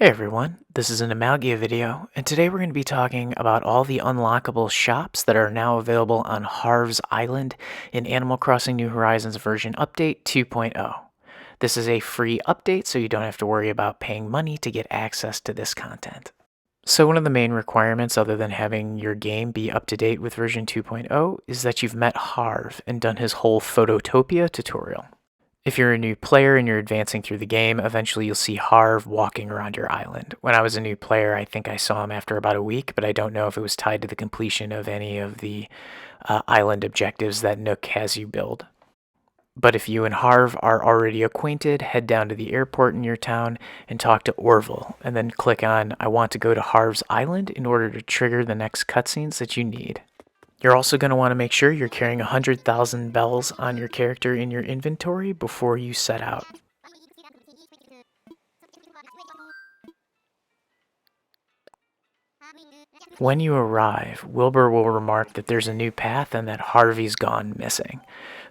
Hey everyone, this is an Amalgia video, and today we're going to be talking about all the unlockable shops that are now available on Harv's Island in Animal Crossing New Horizons version update 2.0. This is a free update, so you don't have to worry about paying money to get access to this content. So one of the main requirements, other than having your game be up to date with version 2.0, is that you've met Harv and done his whole Phototopia tutorial. If you're a new player and you're advancing through the game, eventually you'll see Harv walking around your island. When I was a new player, I think I saw him after about a week, but I don't know if it was tied to the completion of any of the island objectives that Nook has you build. But if you and Harv are already acquainted, head down to the airport in your town and talk to Orville, and then click on I want to go to Harv's Island in order to trigger the next cutscenes that you need. You're also going to want to make sure you're carrying 100,000 bells on your character in your inventory before you set out. When you arrive, Wilbur will remark that there's a new path and that Harvey's gone missing.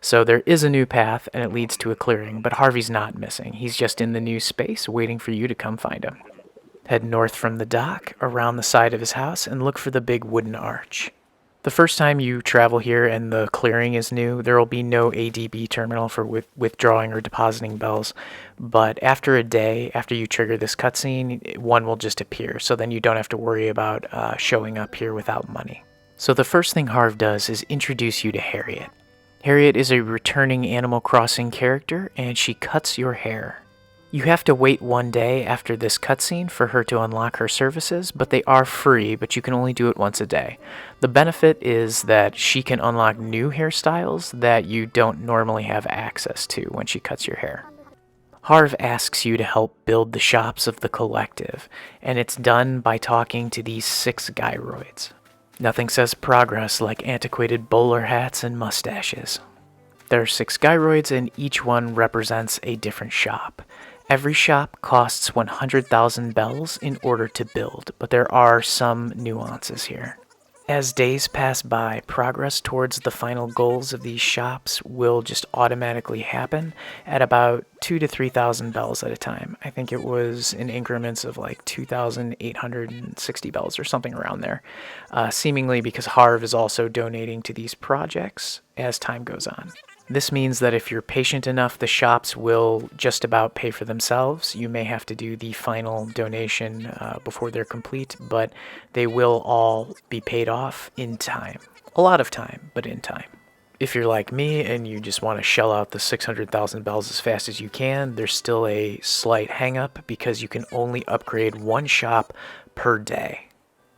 So there is a new path and it leads to a clearing, but Harvey's not missing. He's just in the new space waiting for you to come find him. Head north from the dock, around the side of his house, and look for the big wooden arch. The first time you travel here and the clearing is new, there will be no ADB terminal for withdrawing or depositing bells, but after a day, after you trigger this cutscene, one will just appear, so then you don't have to worry about showing up here without money. So the first thing Harv does is introduce you to Hariet. Hariet is a returning Animal Crossing character, and she cuts your hair. You have to wait one day after this cutscene for her to unlock her services, but they are free, but you can only do it once a day. The benefit is that she can unlock new hairstyles that you don't normally have access to when she cuts your hair. Harv asks you to help build the shops of the collective, and it's done by talking to these 6 gyroids. Nothing says progress like antiquated bowler hats and mustaches. There are 6 gyroids, and each one represents a different shop. Every shop costs 100,000 bells in order to build, but there are some nuances here. As days pass by, progress towards the final goals of these shops will just automatically happen at about 2,000 to 3,000 bells at a time. I think it was in increments of like 2,860 bells or something around there, seemingly because Harv is also donating to these projects as time goes on. This means that if you're patient enough, the shops will just about pay for themselves. You may have to do the final donation before they're complete, but they will all be paid off in time. A lot of time, but in time. If you're like me and you just want to shell out the 600,000 bells as fast as you can, there's still a slight hang-up because you can only upgrade one shop per day.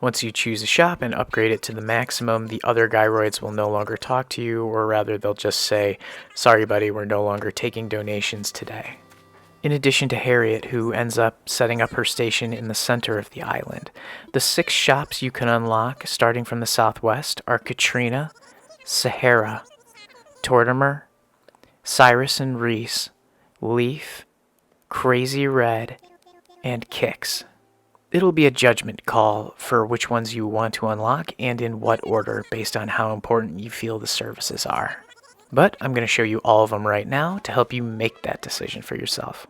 Once you choose a shop and upgrade it to the maximum, the other gyroids will no longer talk to you, or rather they'll just say, sorry buddy, we're no longer taking donations today. In addition to Hariet, who ends up setting up her station in the center of the island, the 6 shops you can unlock, starting from the southwest, are Katrina, Saharah, Tortimer, Cyrus and Reese, Leaf, Crazy Red, and Kix. It'll be a judgment call for which ones you want to unlock and in what order based on how important you feel the services are. But I'm going to show you all of them right now to help you make that decision for yourself.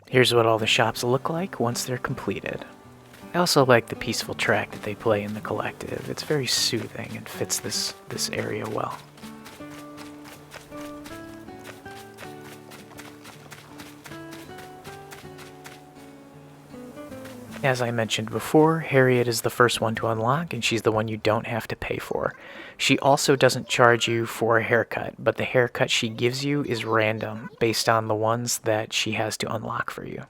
Here's what all the shops look like once they're completed. I also like the peaceful track that they play in the collective. It's very soothing and fits this area well. As I mentioned before, Hariet is the first one to unlock, and she's the one you don't have to pay for. She also doesn't charge you for a haircut, but the haircut she gives you is random, based on the ones that she has to unlock for you.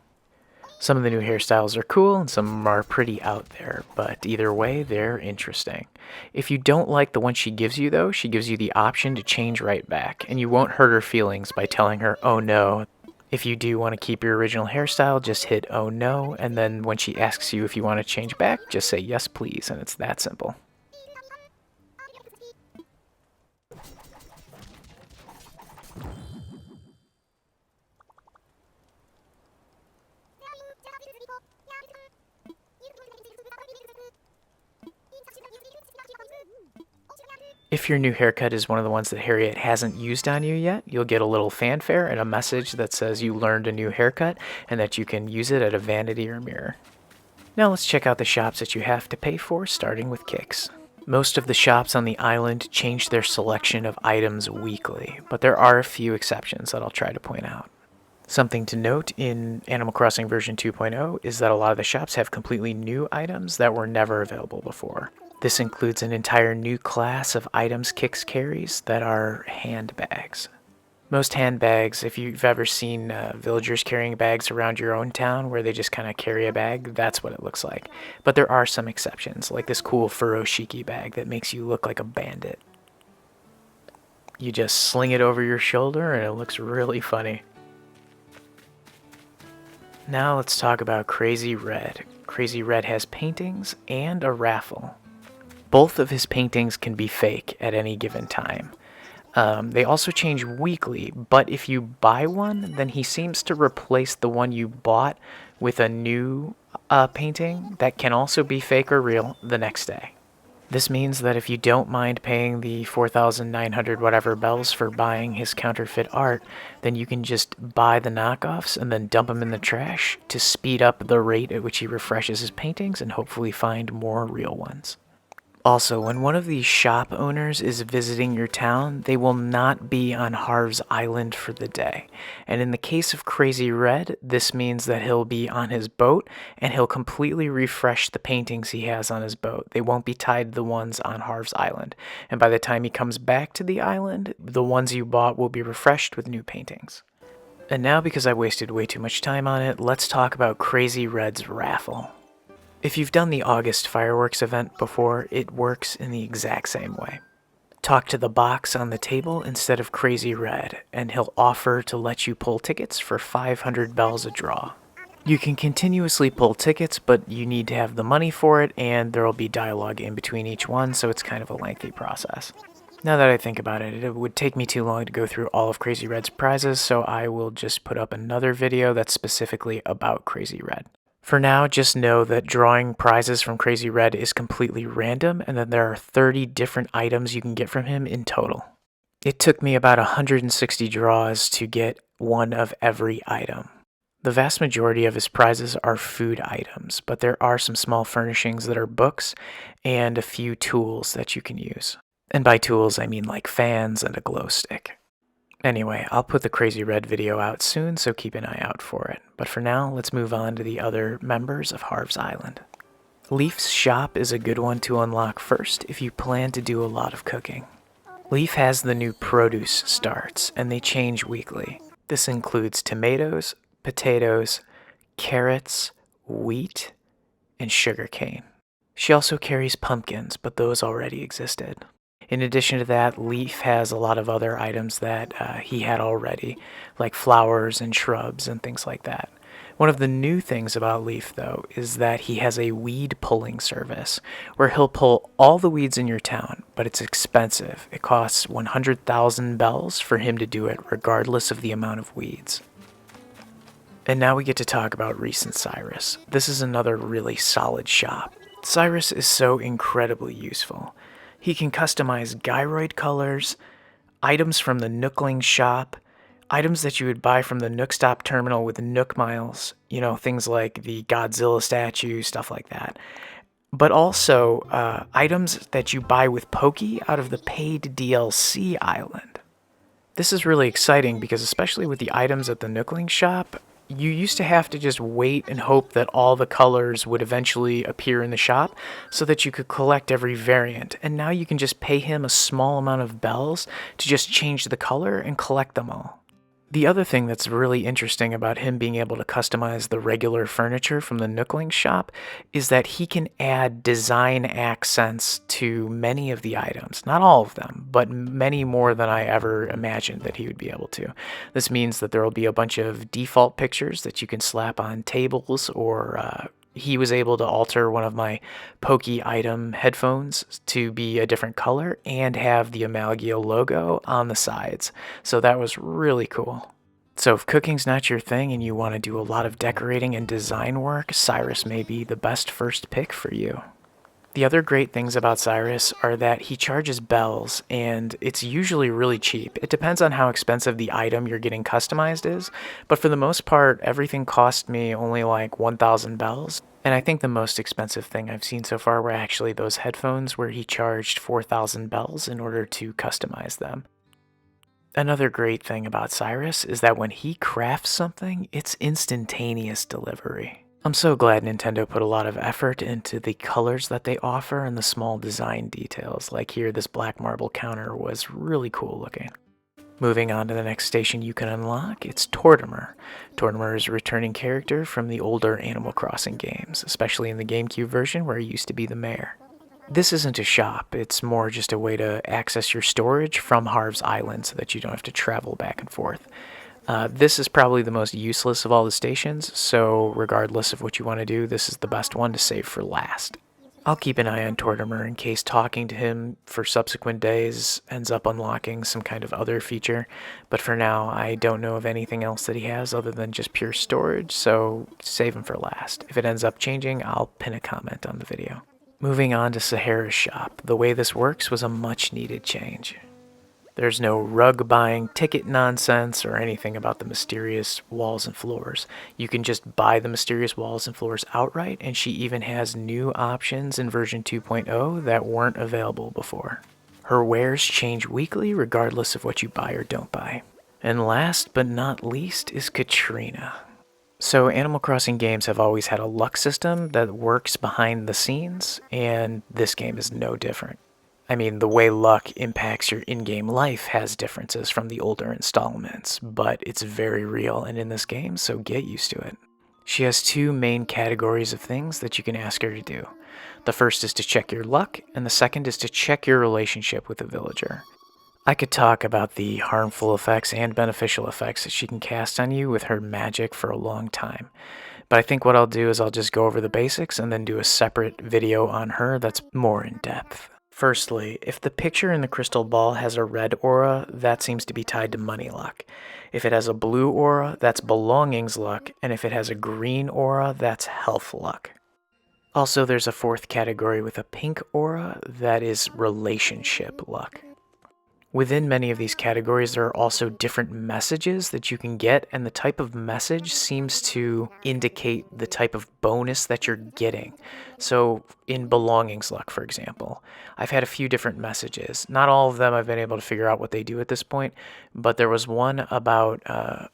Some of the new hairstyles are cool, and some of them are pretty out there, but either way, they're interesting. If you don't like the one she gives you, though, she gives you the option to change right back, and you won't hurt her feelings by telling her, oh no. If you do want to keep your original hairstyle, just hit oh no, and then when she asks you if you want to change back, just say yes please, and it's that simple. If your new haircut is one of the ones that Hariet hasn't used on you yet, you'll get a little fanfare and a message that says you learned a new haircut and that you can use it at a vanity or mirror. Now let's check out the shops that you have to pay for, starting with Kicks. Most of the shops on the island change their selection of items weekly, but there are a few exceptions that I'll try to point out. Something to note in Animal Crossing version 2.0 is that a lot of the shops have completely new items that were never available before. This includes an entire new class of items Kix carries that are handbags. Most handbags, if you've ever seen villagers carrying bags around your own town where they just kind of carry a bag, that's what it looks like. But there are some exceptions, like this cool furoshiki bag that makes you look like a bandit. You just sling it over your shoulder and it looks really funny. Now let's talk about Crazy Red. Crazy Red has paintings and a raffle. Both of his paintings can be fake at any given time. They also change weekly, but if you buy one, then he seems to replace the one you bought with a new painting that can also be fake or real the next day. This means that if you don't mind paying the 4,900 whatever bells for buying his counterfeit art, then you can just buy the knockoffs and then dump them in the trash to speed up the rate at which he refreshes his paintings and hopefully find more real ones. Also, when one of these shop owners is visiting your town, they will not be on Harv's island for the day. And in the case of Crazy Red, this means that he'll be on his boat and he'll completely refresh the paintings he has on his boat. They won't be tied to the ones on Harv's island. And by the time he comes back to the island, the ones you bought will be refreshed with new paintings. And now, because I wasted way too much time on it, let's talk about Crazy Red's raffle. If you've done the August fireworks event before, it works in the exact same way. Talk to the box on the table instead of Crazy Red, and he'll offer to let you pull tickets for 500 bells a draw. You can continuously pull tickets, but you need to have the money for it, and there'll be dialogue in between each one, so it's kind of a lengthy process. Now that I think about it, it would take me too long to go through all of Crazy Red's prizes, so I will just put up another video that's specifically about Crazy Red. For now, just know that drawing prizes from Crazy Red is completely random and that there are 30 different items you can get from him in total. It took me about 160 draws to get one of every item. The vast majority of his prizes are food items, but there are some small furnishings that are books and a few tools that you can use. And by tools, I mean like fans and a glow stick. Anyway, I'll put the Crazy Red video out soon, so keep an eye out for it. But for now, let's move on to the other members of Harv's Island. Leaf's shop is a good one to unlock first if you plan to do a lot of cooking. Leaf has the new produce starts, and they change weekly. This includes tomatoes, potatoes, carrots, wheat, and sugarcane. She also carries pumpkins, but those already existed. In addition to that, Leaf has a lot of other items that he had already, like flowers and shrubs and things like that. One of the new things about Leaf, though, is that he has a weed pulling service, where he'll pull all the weeds in your town, but it's expensive. It costs 100,000 bells for him to do it, regardless of the amount of weeds. And now we get to talk about Reese and Cyrus. This is another really solid shop. Cyrus is so incredibly useful. He can customize gyroid colors, items from the Nookling shop, items that you would buy from the Nook Stop terminal with Nook Miles, things like the Godzilla statue, stuff like that. But also items that you buy with Pokey out of the paid DLC island. This is really exciting because especially with the items at the Nookling shop, you used to have to just wait and hope that all the colors would eventually appear in the shop so that you could collect every variant. And now you can just pay him a small amount of bells to just change the color and collect them all. The other thing that's really interesting about him being able to customize the regular furniture from the Nookling shop is that he can add design accents to many of the items. Not all of them, but many more than I ever imagined that he would be able to. This means that there will be a bunch of default pictures that you can slap on tables, or he was able to alter one of my Pokey item headphones to be a different color and have the Amalgia logo on the sides. So that was really cool. So if cooking's not your thing and you want to do a lot of decorating and design work, Cyrus may be the best first pick for you. The other great things about Cyrus are that he charges bells, and it's usually really cheap. It depends on how expensive the item you're getting customized is, but for the most part, everything cost me only like 1,000 bells. And I think the most expensive thing I've seen so far were actually those headphones where he charged 4,000 bells in order to customize them. Another great thing about Cyrus is that when he crafts something, it's instantaneous delivery. I'm so glad Nintendo put a lot of effort into the colors that they offer and the small design details. Like here, this black marble counter was really cool looking. Moving on to the next station you can unlock, it's Tortimer. Tortimer is a returning character from the older Animal Crossing games, especially in the GameCube version where he used to be the mayor. This isn't a shop, it's more just a way to access your storage from Harv's Island so that you don't have to travel back and forth. This is probably the most useless of all the stations, so regardless of what you want to do, this is the best one to save for last. I'll keep an eye on Tortimer in case talking to him for subsequent days ends up unlocking some kind of other feature, but for now I don't know of anything else that he has other than just pure storage, so save him for last. If it ends up changing, I'll pin a comment on the video. Moving on to Saharah's shop, the way this works was a much needed change. There's no rug buying ticket nonsense or anything about the mysterious walls and floors. You can just buy the mysterious walls and floors outright, and she even has new options in version 2.0 that weren't available before. Her wares change weekly regardless of what you buy or don't buy. And last but not least is Katrina. So Animal Crossing games have always had a luck system that works behind the scenes, and this game is no different. I mean, the way luck impacts your in-game life has differences from the older installments, but it's very real and in this game, so get used to it. She has two main categories of things that you can ask her to do. The first is to check your luck, and the second is to check your relationship with a villager. I could talk about the harmful effects and beneficial effects that she can cast on you with her magic for a long time. But I think what I'll do is I'll just go over the basics and then do a separate video on her that's more in depth. Firstly, if the picture in the crystal ball has a red aura, that seems to be tied to money luck. If it has a blue aura, that's belongings luck, and if it has a green aura, that's health luck. Also, there's a fourth category with a pink aura that is relationship luck. Within many of these categories, there are also different messages that you can get, and the type of message seems to indicate the type of bonus that you're getting. So in belongings luck, for example, I've had a few different messages. Not all of them I've been able to figure out what they do at this point, but there was one about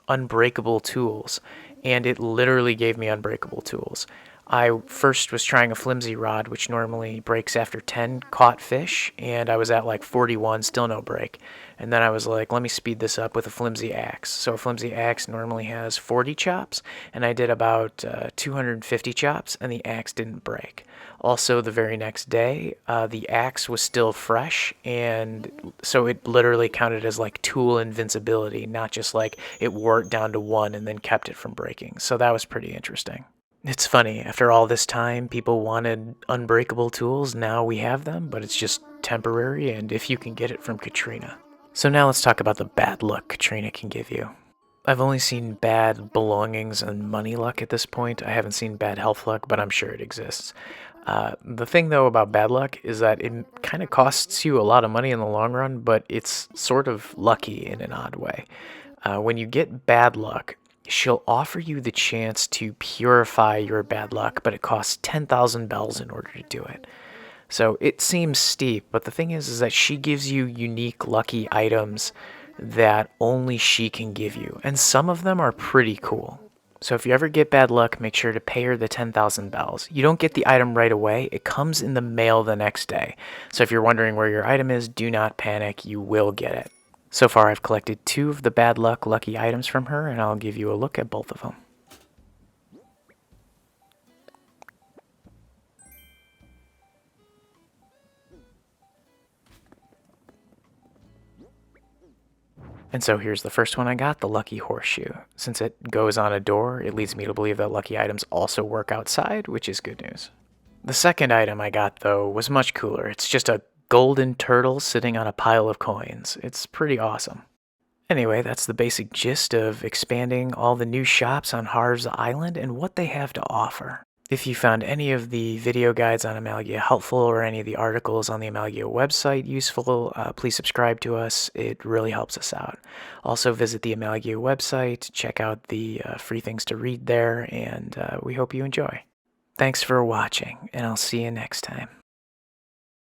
unbreakable tools, and it literally gave me unbreakable tools. I first was trying a flimsy rod, which normally breaks after 10 caught fish, and I was at like 41, still no break. And then I was like, let me speed this up with a flimsy axe. So a flimsy axe normally has 40 chops, and I did about 250 chops, and the axe didn't break. Also, the very next day, the axe was still fresh, and so it literally counted as like tool invincibility, not just like it wore it down to 1 and then kept it from breaking. So that was pretty interesting. It's funny, after all this time, people wanted unbreakable tools, now we have them, but it's just temporary, and if you can get it from Katrina. So now let's talk about the bad luck Katrina can give you. I've only seen bad belongings and money luck at this point. I haven't seen bad health luck, but I'm sure it exists. The thing, though, about bad luck is that it kind of costs you a lot of money in the long run, but it's sort of lucky in an odd way. When you get bad luck, she'll offer you the chance to purify your bad luck, but it costs 10,000 bells in order to do it. So it seems steep, but the thing is that she gives you unique lucky items that only she can give you, and some of them are pretty cool. So if you ever get bad luck, make sure to pay her the 10,000 bells. You don't get the item right away, it comes in the mail the next day. So if you're wondering where your item is, do not panic, you will get it. So far, I've collected 2 of the bad luck lucky items from her, and I'll give you a look at both of them. And so here's the first one I got, the lucky horseshoe. Since it goes on a door, it leads me to believe that lucky items also work outside, which is good news. The second item I got, though, was much cooler. It's just a golden turtle sitting on a pile of coins. It's pretty awesome. Anyway, that's the basic gist of expanding all the new shops on Harv's Island and what they have to offer. If you found any of the video guides on Amalgia helpful or any of the articles on the Amalgia website useful, please subscribe to us. It really helps us out. Also visit the Amalgia website, check out the free things to read there, and we hope you enjoy. Thanks for watching, and I'll see you next time.